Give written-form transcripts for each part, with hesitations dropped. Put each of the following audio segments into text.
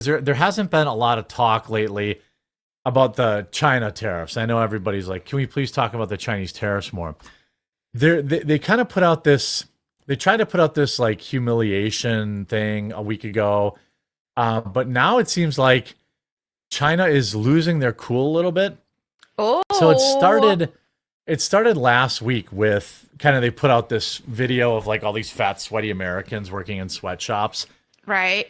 there hasn't been a lot of talk lately about the China tariffs. I know everybody's like, can we please talk about the Chinese tariffs more? They kind of put out this. They tried to put out this like humiliation thing a week ago, but now it seems like China is losing their cool a little bit. Oh, So it started last week with kind of they put out this video of like all these fat, sweaty Americans working in sweatshops. right.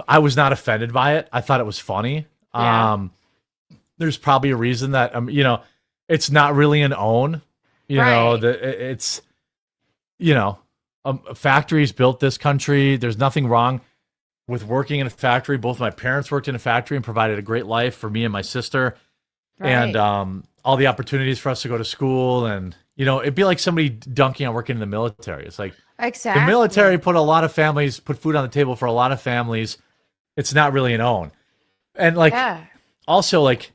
I was not offended by it. I thought it was funny. Yeah. There's probably a reason that it's not really an own. Right. It's factories built this country. There's nothing wrong with working in a factory. Both my parents worked in a factory and provided a great life for me and my sister, and Right. all the opportunities for us to go to school. And it'd be like somebody dunking on working in the military. It's like the military Exactly. put food on the table for a lot of families. It's not really an own. And like Yeah. also like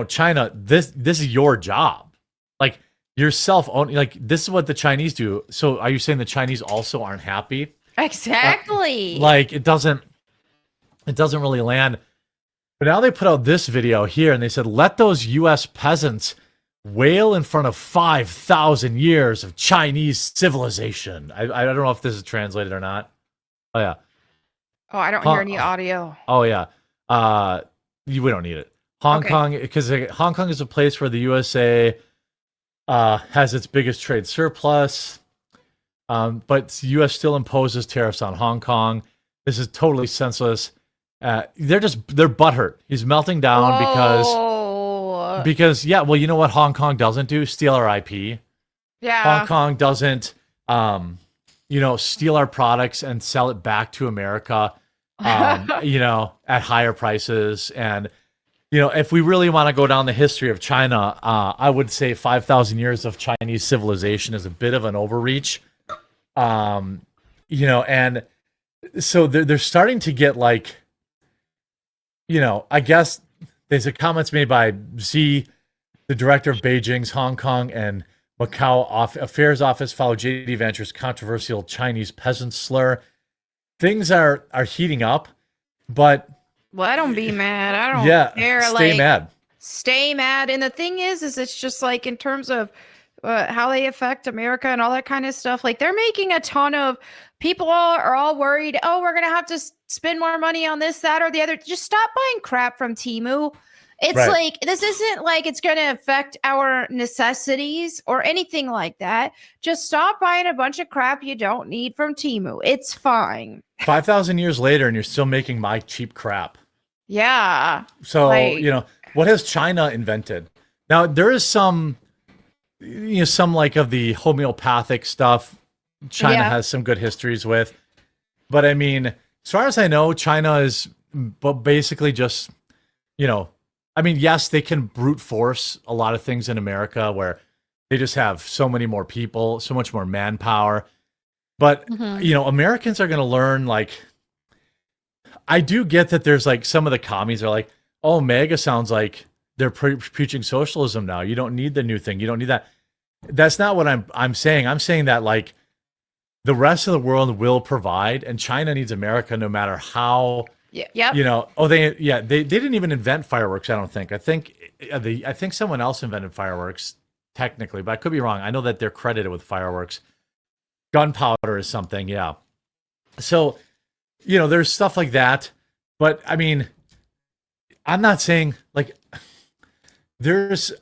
China, this is your job. Like you're self-owned. Like this is what the Chinese do. So are you saying the Chinese also aren't happy? Exactly. Like it doesn't really land. But now they put out this video here and they said, let those US peasants wail in front of 5,000 years of Chinese civilization. I don't know if this is translated or not. Oh yeah. Oh, I don't Huh. hear any audio. Oh yeah. We don't need it. Hong Okay. Kong, because Hong Kong is a place where the USA has its biggest trade surplus, but the U.S. still imposes tariffs on Hong Kong. This is totally senseless. They're butthurt. He's melting down Oh. because yeah. Well, you know what Hong Kong doesn't do? Steal our IP. Hong Yeah. Kong doesn't, steal our products and sell it back to America, at higher prices. And, if we really want to go down the history of China, I would say 5,000 years of Chinese civilization is a bit of an overreach. And so they're starting to get like, I guess there's a comments made by Z, the director of Beijing's Hong Kong and Macau Affairs Office, followed JD Ventures' controversial Chinese peasant slur. Things are heating up, but Well, I don't be mad. I don't yeah, care. stay mad. Stay mad. And the thing is it's just like in terms of how they affect America and all that kind of stuff. Like they're making a ton of are all worried. Oh, we're gonna have to spend more money on this, that, or the other. Just stop buying crap from Temu. It's Right. like this isn't like it's gonna affect our necessities or anything like that. Just stop buying a bunch of crap you don't need from Temu. It's fine. 5,000 years later, and you're still making my cheap crap. Yeah. So, Like- what has China invented? Now, there is some like of the homeopathic stuff China Yeah. has some good histories with. But I mean, as far as I know, China is basically just, yes, they can brute force a lot of things in America where they just have so many more people, so much more manpower. But, Mhm. Americans are going to learn, like, I do get that there's like some of the commies are like, oh, MAGA sounds like they're preaching socialism now. You don't need the new thing. You don't need that. That's not what I'm saying. I'm saying that like the rest of the world will provide, and China needs America no matter how. Yeah. Yep. They didn't even invent fireworks. I don't think. I think someone else invented fireworks technically, but I could be wrong. I know that they're credited with fireworks. Gunpowder is something, yeah. So, there's stuff like that, but I mean, I'm not saying like there's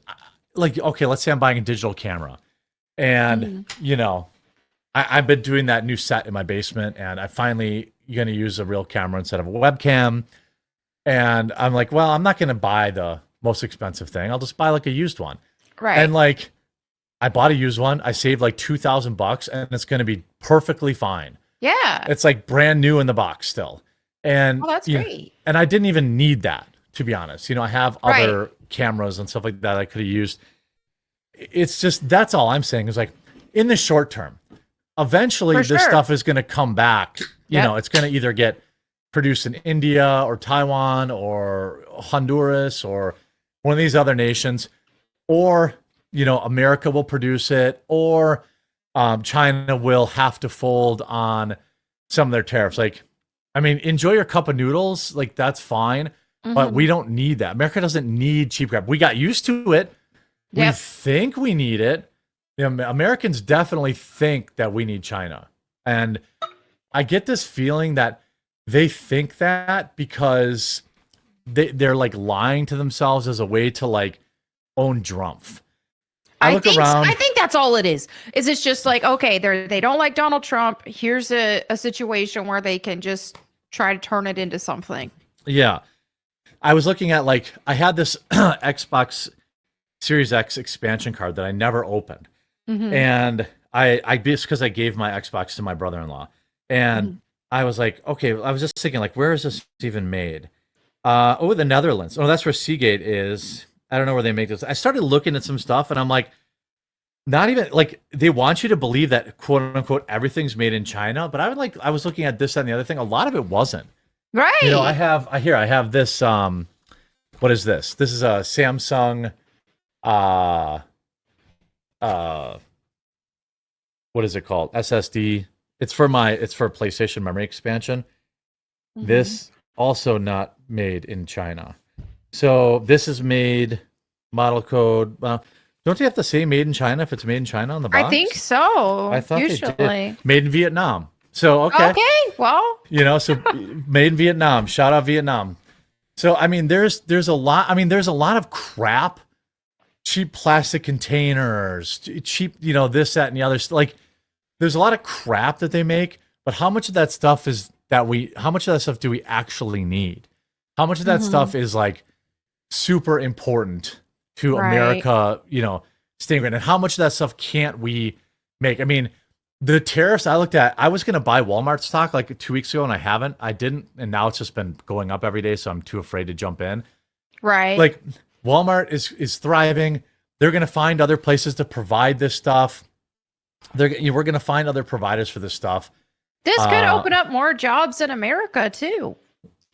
like, okay, let's say I'm buying a digital camera and, I've been doing that new set in my basement and I finally going to use a real camera instead of a webcam. And I'm like, well, I'm not going to buy the most expensive thing. I'll just buy like a used one. Right. And like, I bought a used one. I saved like $2,000 and it's going to be perfectly fine. Yeah. It's like brand new in the box still. And Oh, that's great. And I didn't even need that, to be honest. I have Right. other cameras and stuff like that I could have used. It's just, that's all I'm saying is like in the short term, eventually For this sure. stuff is going to come back. Yep. It's going to either get produced in India or Taiwan or Honduras or one of these other nations, or, America will produce it, or China will have to fold on some of their tariffs. Like, I mean, enjoy your cup of noodles, like that's fine, but we don't need that. America doesn't need cheap crap. We got used to it. We Yep. think we need it. Americans definitely think that we need China. And I get this feeling that they think that because they're like lying to themselves as a way to like own Drumpf. I think that's all it is. Is it's just like, okay, they don't like Donald Trump. Here's a situation where they can just try to turn it into something. Yeah. I was looking at like I had this Xbox Series X expansion card that I never opened. And I just because I gave my Xbox to my brother-in-law. And I was like, okay, I was just thinking like, where is this even made? The Netherlands. Oh, that's where Seagate is. I don't know where they make this. I started looking at some stuff and I'm like, not even like they want you to believe that quote unquote everything's made in China, but I was looking at this and the other thing. A lot of it wasn't. Right. You know, I have this what is this? This is a Samsung what is it called? SSD. It's for PlayStation memory expansion. This also not made in China. So this is made model code. Don't you have to say made in China if it's made in China on the box? I think so. I thought usually. they did. Made in Vietnam. So okay. Well, You know, so made in Vietnam. Shout out Vietnam. So I mean, there's a lot. I mean, there's a lot of crap, cheap plastic containers, cheap, you know, this, that, and the other. Like, there's a lot of crap that they make. But how much of that stuff how much of that stuff do we actually need? How much of that stuff is like super important to America, you know, staying great? And how much of that stuff can't we make? I mean, the tariffs I looked at, I was going to buy Walmart stock like 2 weeks ago and I haven't. I didn't. And now it's just been going up every day. So I'm too afraid to jump in. right. Like Walmart is thriving. They're going to find other places to provide this stuff. We're going to find other providers for this stuff. This could open up more jobs in America too.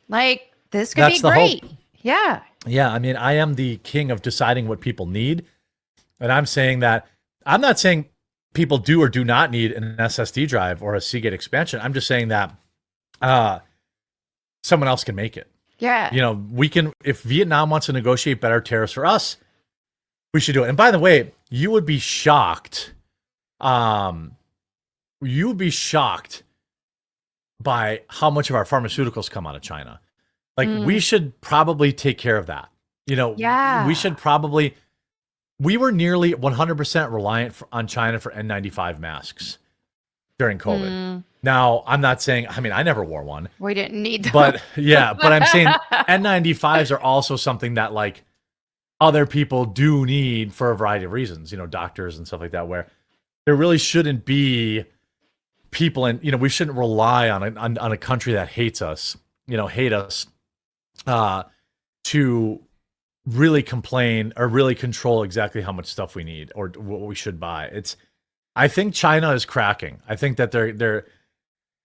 Like this could be That's the great. hope. Yeah. Yeah, I mean, I am the king of deciding what people need. And I'm saying that I'm not saying people do or do not need an SSD drive or a Seagate expansion. I'm just saying that someone else can make it. Yeah. You know, we can, if Vietnam wants to negotiate better tariffs for us, we should do it. And by the way, you would be shocked. You would be shocked by how much of our pharmaceuticals come out of China. Like we should probably take care of that. You know, we should probably, we were nearly 100% reliant on China for N95 masks during COVID. Now, I'm not saying, I mean, I never wore one. We didn't need them. But yeah, but I'm saying N95s are also something that like other people do need for a variety of reasons, you know, doctors and stuff like that, where there really shouldn't be people in, you know, we shouldn't rely on a country that hates us, you know, hate us to really complain or really control exactly how much stuff we need or what we should buy. I think China is cracking. I think that they're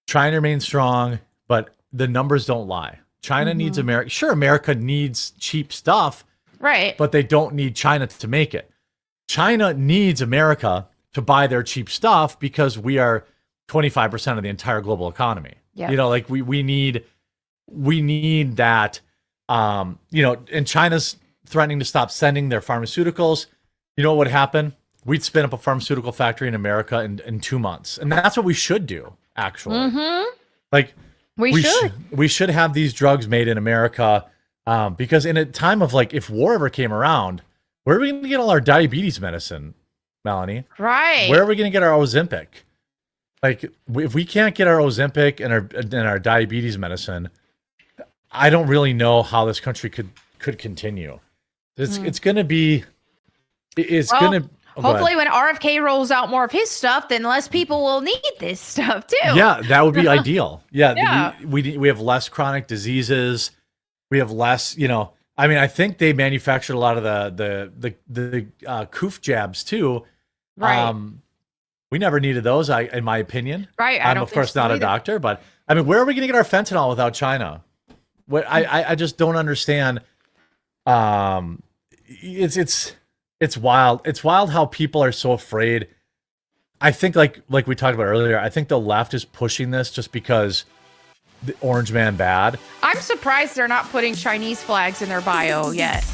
trying to remain strong, but the numbers don't lie. China needs America. Sure, America needs cheap stuff, right? But they don't need China to make it. China needs America to buy their cheap stuff because we are 25% of the entire global economy. Yeah. You know, like we need that. You know, and China's threatening to stop sending their pharmaceuticals. You know what would happen? We'd spin up a pharmaceutical factory in America in 2 months. And that's what we should do, actually. Like we should have these drugs made in America. Because in a time of like, if war ever came around, where are we going to get all our diabetes medicine, Melonie? Right. Where are we going to get our Ozempic? Like, if we can't get our Ozempic and our diabetes medicine, I don't really know how this country could continue. It's going to be. Going to. Hopefully, when RFK rolls out more of his stuff, then less people will need this stuff too. Yeah, that would be ideal. Yeah, we have less chronic diseases. We have less, you know. I mean, I think they manufactured a lot of the coof jabs too. Right. We never needed those, in my opinion. Right. I'm of course not a doctor, but I mean, where are we going to get our fentanyl without China? What I just don't understand. It's wild. It's wild how people are so afraid. I think like we talked about earlier, I think the left is pushing this just because the Orange Man bad. I'm surprised they're not putting Chinese flags in their bio yet.